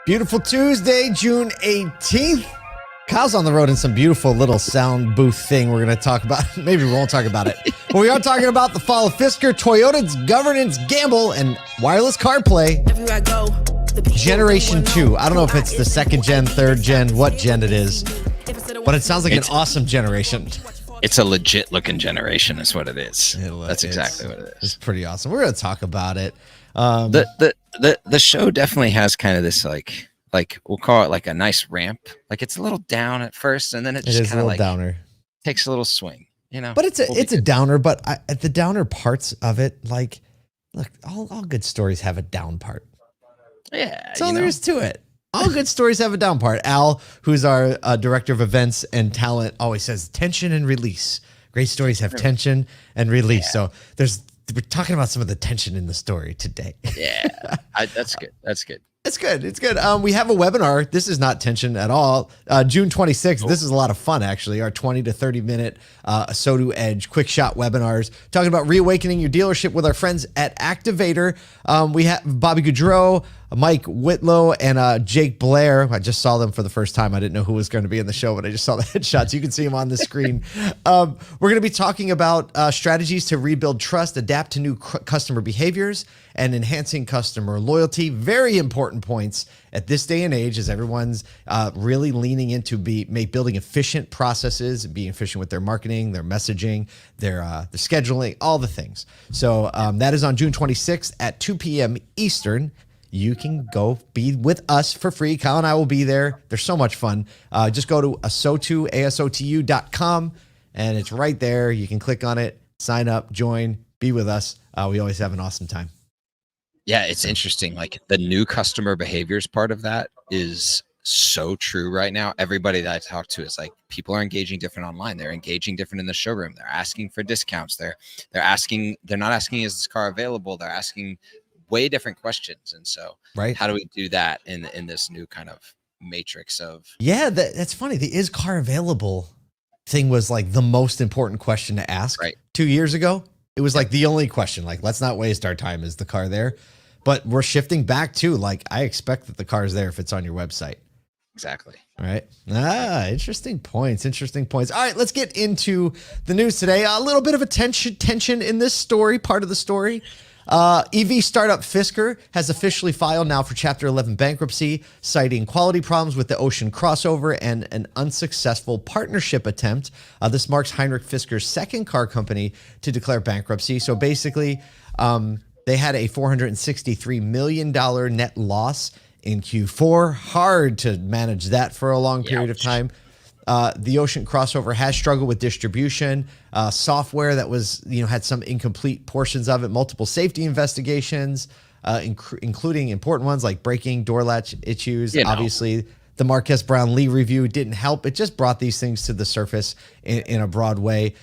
Beautiful Tuesday, June 18th. Kyle's on the road in some beautiful little sound booth thing we're going to talk about. Maybe we won't talk about it. But we are talking about the fall of Fisker, Toyota's governance gamble, and wireless CarPlay. Everywhere I go, Generation 2. I don't know if it's the second gen, third gen, what gen it is. But it sounds like an awesome generation. It's a legit looking generation is what it is. That's exactly what it is. It's pretty awesome. We're going to talk about it. The show definitely has kind of this like we'll call it like a nice ramp. Like it's a little down at first, and then it just kind of like downer. Takes a little swing, you know. But it's a downer. But the downer parts of it, like, look, all good stories have a down part. Yeah, that's all there is to it. All good stories have a down part. Al, who's our director of events and talent, always says tension and release. Great stories have tension and release. Yeah. So we're talking about some of the tension in the story today. Yeah, that's good. That's good. It's good. It's good. We have a webinar. This is not tension at all. June 26th. This is a lot of fun, actually. Our 20 to 30 minute ASOTU Edge quick shot webinars talking about reawakening your dealership with our friends at Activator. We have Bobby Goudreau, Mike Whitlow, and Jake Blair. I just saw them for the first time. I didn't know who was going to be in the show, but I just saw the headshots. You can see them on the screen. We're going to be talking about strategies to rebuild trust, adapt to new customer behaviors, and enhancing customer loyalty. Very important points at this day and age as everyone's really leaning into building efficient processes, being efficient with their marketing, their messaging, their scheduling, all the things. So that is on June 26th at 2 p.m. Eastern. You can go be with us for free. Kyle and I will be there. They're so much fun. Just go to ASOTU, ASOTU.com, and it's right there. You can click on it, sign up, join, be with us. We always have an awesome time. Yeah, it's interesting. Like the new customer behaviors part of that is so true right now. Everybody that I talk to is like, people are engaging different online. They're engaging different in the showroom. They're asking for discounts. They're not asking, is this car available? They're asking way different questions. And so how do we do that in this new kind of matrix of? Yeah, that's funny. The is car available thing was like the most important question to ask 2 years ago. It was like the only question, like, let's not waste our time. Is the car there? But we're shifting back to like, I expect that the car is there if it's on your website. Exactly. All right. Interesting points. Interesting points. All right, let's get into the news today. A little bit of a tension in this story, part of the story. EV startup Fisker has officially filed now for Chapter 11 bankruptcy, citing quality problems with the Ocean crossover and an unsuccessful partnership attempt. This marks Henrik Fisker's second car company to declare bankruptcy. So basically, they had a $463 million net loss in Q4. Hard to manage that for a long period of time. The Ocean crossover has struggled with distribution, software that was, had some incomplete portions of it, multiple safety investigations, including important ones like braking, door-latch issues. Obviously, the Marquez Brown Lee review didn't help. It just brought these things to the surface in a broad way.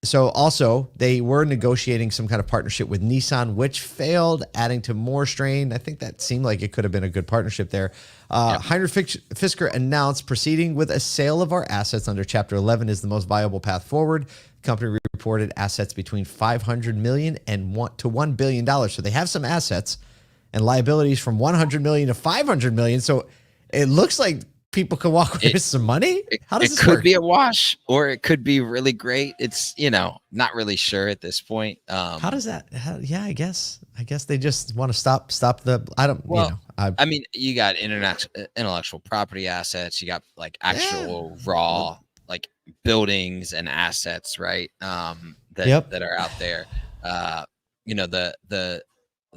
So also, they were negotiating some kind of partnership with Nissan, which failed, adding to more strain. I think that seemed like it could have been a good partnership there. Henrik Fisker announced proceeding with a sale of our assets under Chapter 11 is the most viable path forward. The company reported assets between $500 million and $1 billion. So they have some assets and liabilities from $100 million to $500 million. So it looks like people can walk away with some money. How does this work? It could be a wash, or it could be really great. It's not really sure at this point. How does that? I guess they just want to stop the. I don't. I mean, you got intellectual property assets. You got like actual raw like buildings and assets, right? That are out there.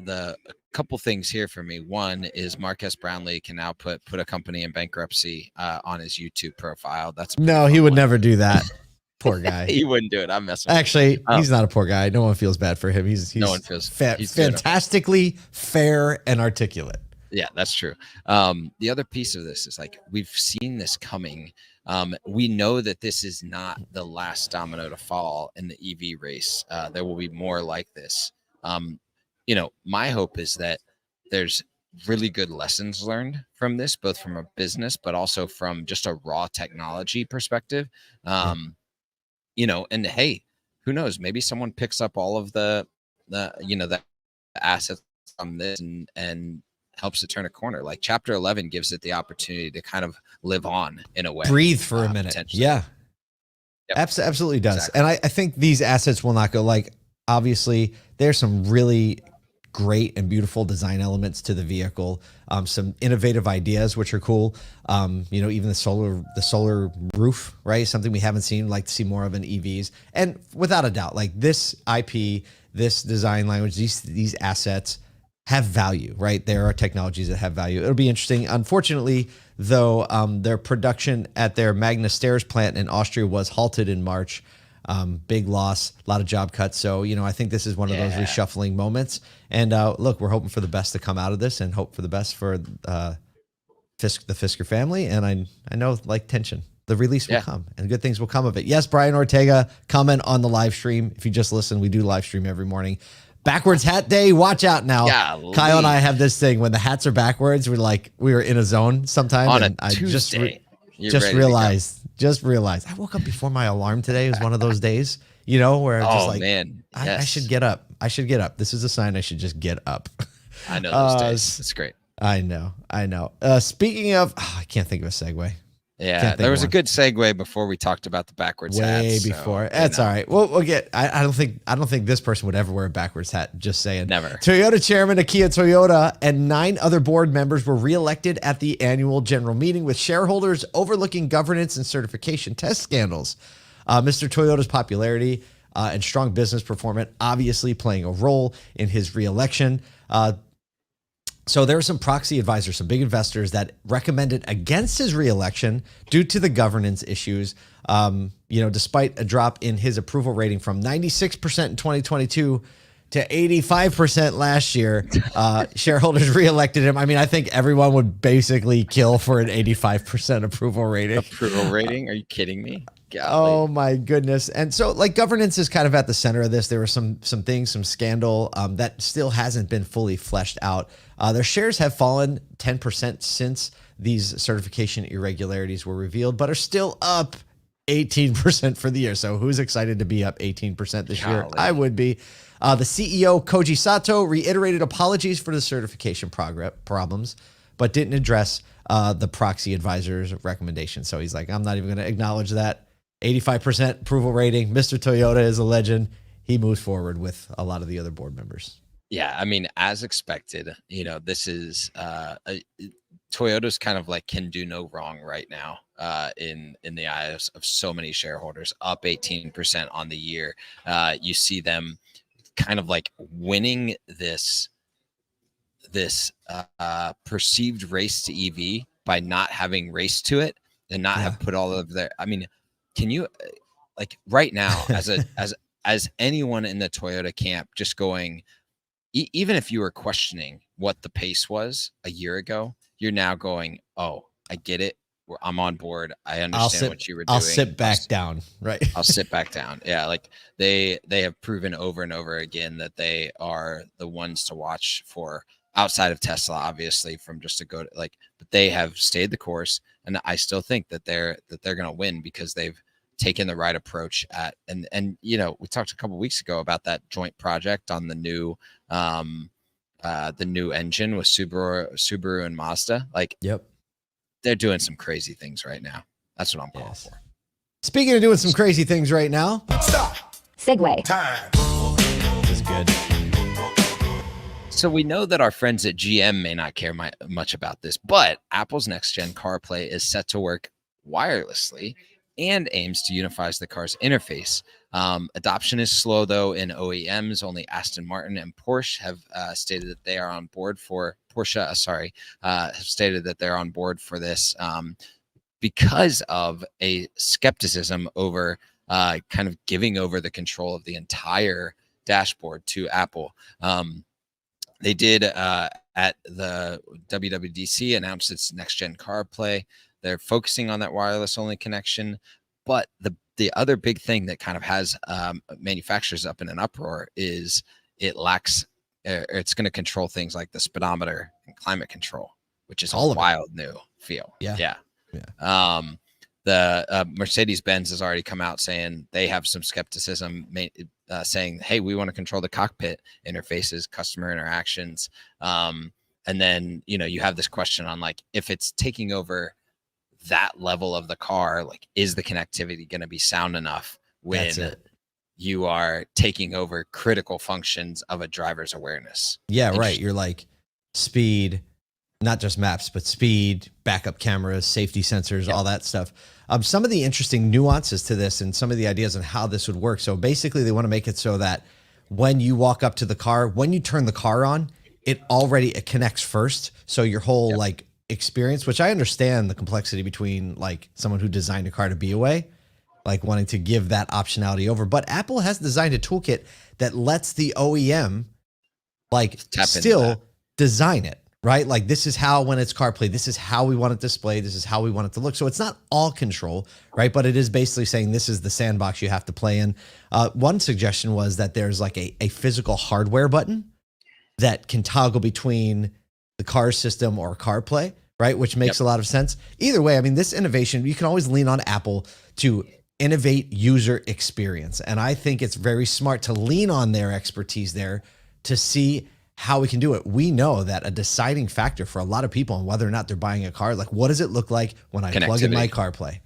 The couple things here for me. One is Marquez Brownlee can now put a company in bankruptcy on his YouTube profile. He would never do that. Poor guy. He wouldn't do it. I'm messing. Actually, he's not a poor guy. No one feels bad for him. No one feels he's fantastically fair and articulate. Yeah, that's true. The other piece of this is like, we've seen this coming. We know that this is not the last domino to fall in the EV race. There will be more like this. My hope is that there's really good lessons learned from this, both from a business, but also from just a raw technology perspective. And hey, who knows? Maybe someone picks up all of the assets from this and helps it turn a corner. Like Chapter 11 gives it the opportunity to kind of live on in a way, breathe for a minute. Yeah, yep. Absolutely does. Exactly. And I think these assets will not go, like, obviously there's some really great and beautiful design elements to the vehicle, some innovative ideas which are cool. Even the solar roof, right? Something we haven't seen, like to see more of in EVs. And without a doubt, like this IP, this design language, these assets have value, right? There are technologies that have value. It'll be interesting. Unfortunately, though, their production at their Magna Stairs plant in Austria was halted in March. Big loss, a lot of job cuts. So, I think this is one of those reshuffling moments. And look, we're hoping for the best to come out of this, and hope for the best for the Fisker family. And I know, like, tension. The release will come, and good things will come of it. Yes, Brian Ortega, comment on the live stream. If you just listen, we do live stream every morning. Backwards hat day. Watch out now. Golly. Kyle and I have this thing when the hats are backwards. We were in a zone sometime. On and a Tuesday. Just realized I woke up before my alarm today. It was one of those days, where I'm just like, man, yes. I should get up. This is a sign I should just get up. I know those days. It's great. I know. Speaking of, I can't think of a segue. Yeah, there was a good segue before we talked about the backwards hats. Way before. That's all right. We'll get. I don't think this person would ever wear a backwards hat. Just saying. Never. Toyota chairman Akio Toyoda and 9 other board members were reelected at the annual general meeting, with shareholders overlooking governance and certification test scandals. Mr. Toyoda's popularity and strong business performance obviously playing a role in his reelection. So there are some proxy advisors, some big investors that recommended against his reelection due to the governance issues. Despite a drop in his approval rating from 96% in 2022 to 85% last year, shareholders reelected him. I mean, I think everyone would basically kill for an 85% approval rating. Approval rating? Are you kidding me? Golly. Oh my goodness. And so, like, governance is kind of at the center of this. There were some things, some scandal that still hasn't been fully fleshed out. Their shares have fallen 10% since these certification irregularities were revealed, but are still up 18% for the year. So who's excited to be up 18% this year? I would be. The CEO, Koji Sato, reiterated apologies for the certification problems, but didn't address the proxy advisor's recommendation. So he's like, I'm not even going to acknowledge that. 85% approval rating. Mr. Toyota is a legend. He moves forward with a lot of the other board members. Yeah, I mean, as expected, this is Toyota's kind of like can do no wrong right now in the eyes of so many shareholders, up 18% on the year. You see them kind of like winning this perceived race to EV by not having raced to it and not have put all of their, I mean, can you like right now as anyone in the Toyota camp just going, even if you were questioning what the pace was a year ago, you're now going, oh, I get it. I'm on board. I understand what you were doing. I'll sit back down. Right. I'll sit back down. Yeah. Like they have proven over and over again that they are the ones to watch for outside of Tesla, obviously, from just to go to like, but they have stayed the course. And I still think that they're going to win because they've taken the right approach at, and, we talked a couple of weeks ago about that joint project on the new engine with Subaru and Mazda. Like, they're doing some crazy things right now. That's what I'm calling for. Speaking of doing some crazy things right now. Stop. Segue. Time. This is good. So we know that our friends at GM may not care much about this, but Apple's next-gen CarPlay is set to work wirelessly and aims to unify the car's interface. Adoption is slow, though, in OEMs. Only Aston Martin and Porsche have stated that they are on board for have stated that they're on board for this because of a skepticism over kind of giving over the control of the entire dashboard to Apple. They did at the WWDC announce its next-gen CarPlay. They're focusing on that wireless-only connection, but the other big thing that kind of has manufacturers up in an uproar is it lacks. It's going to control things like the speedometer and climate control, which is all a wild new feel. Yeah. The Mercedes-Benz has already come out saying they have some skepticism, saying, hey, we want to control the cockpit interfaces, customer interactions. And And then, you have this question on like, if it's taking over that level of the car, like, is the connectivity going to be sound enough when you are taking over critical functions of a driver's awareness? Yeah, right. You're like speed, not just maps, but speed, backup cameras, safety sensors, all that stuff. Some of the interesting nuances to this and some of the ideas on how this would work. So basically they want to make it so that when you walk up to the car, when you turn the car on, it connects first. So your whole like experience, which I understand the complexity between like someone who designed a car to be away, like wanting to give that optionality over. But Apple has designed a toolkit that lets the OEM like still design it, right? Like this is how, when it's CarPlay, this is how we want it displayed. This is how we want it to look. So it's not all control, right? But it is basically saying this is the sandbox you have to play in. One suggestion was that there's like a physical hardware button that can toggle between the car system or CarPlay, right? Which makes a lot of sense. Either way, I mean, this innovation, you can always lean on Apple to innovate user experience. And I think it's very smart to lean on their expertise there to see how we can do it. We know that a deciding factor for a lot of people on whether or not they're buying a car, like what does it look like when I plug in my CarPlay?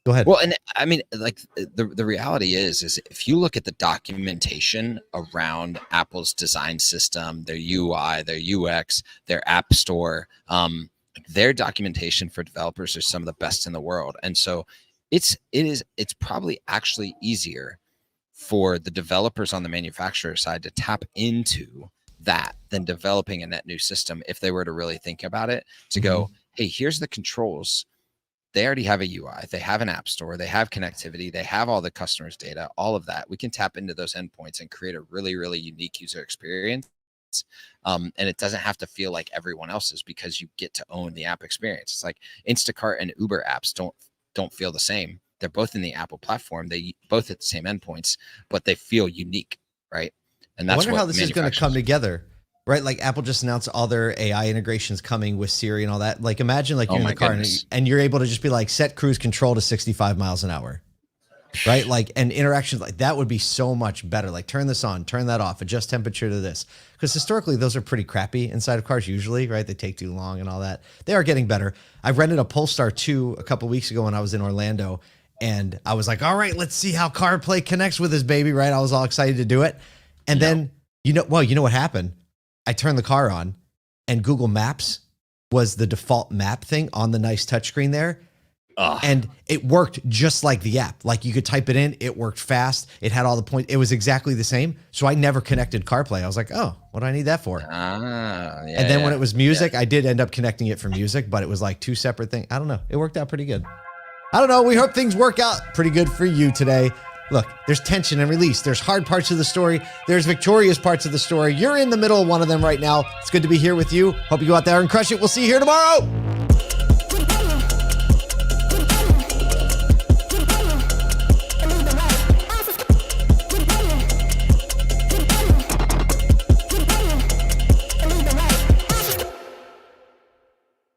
Go ahead. Well, and I mean, like the reality is if you look at the documentation around Apple's design system, their UI, their UX, their app store, their documentation for developers are some of the best in the world. And so it's probably actually easier for the developers on the manufacturer side to tap into that than developing a net new system if they were to really think about it, to go, hey, here's the controls. They already have a UI, they have an app store, they have connectivity, they have all the customers' data, all of that. We can tap into those endpoints and create a really, really unique user experience. And it doesn't have to feel like everyone else's because you get to own the app experience. It's like Instacart and Uber apps don't feel the same. They're both in the Apple platform. They both hit the same endpoints, but they feel unique, right? And that's I wonder how this is going to come together. Right, like Apple just announced all their AI integrations coming with Siri and all that. Like imagine like you're in the car and you're able to just be like, set cruise control to 65 miles an hour, right? Like, and interactions like that would be so much better. Like turn this on, turn that off, adjust temperature to this. Because historically those are pretty crappy inside of cars usually, right? They take too long and all that. They are getting better. I rented a Polestar 2 a couple weeks ago when I was in Orlando, and I was like, all right, let's see how CarPlay connects with this baby, right? I was all excited to do it. And then, you know what happened? I turned the car on and Google Maps was the default map thing on the nice touchscreen there. And it worked just like the app. Like you could type it in, it worked fast. It had all the points. It was exactly the same. So I never connected CarPlay. I was like, oh, what do I need that for? And then when it was music, I did end up connecting it for music, but it was like two separate things. I don't know. It worked out pretty good. I don't know. We hope things work out pretty good for you today. Look, there's tension and release. There's hard parts of the story. There's victorious parts of the story. You're in the middle of one of them right now. It's good to be here with you. Hope you go out there and crush it. We'll see you here tomorrow.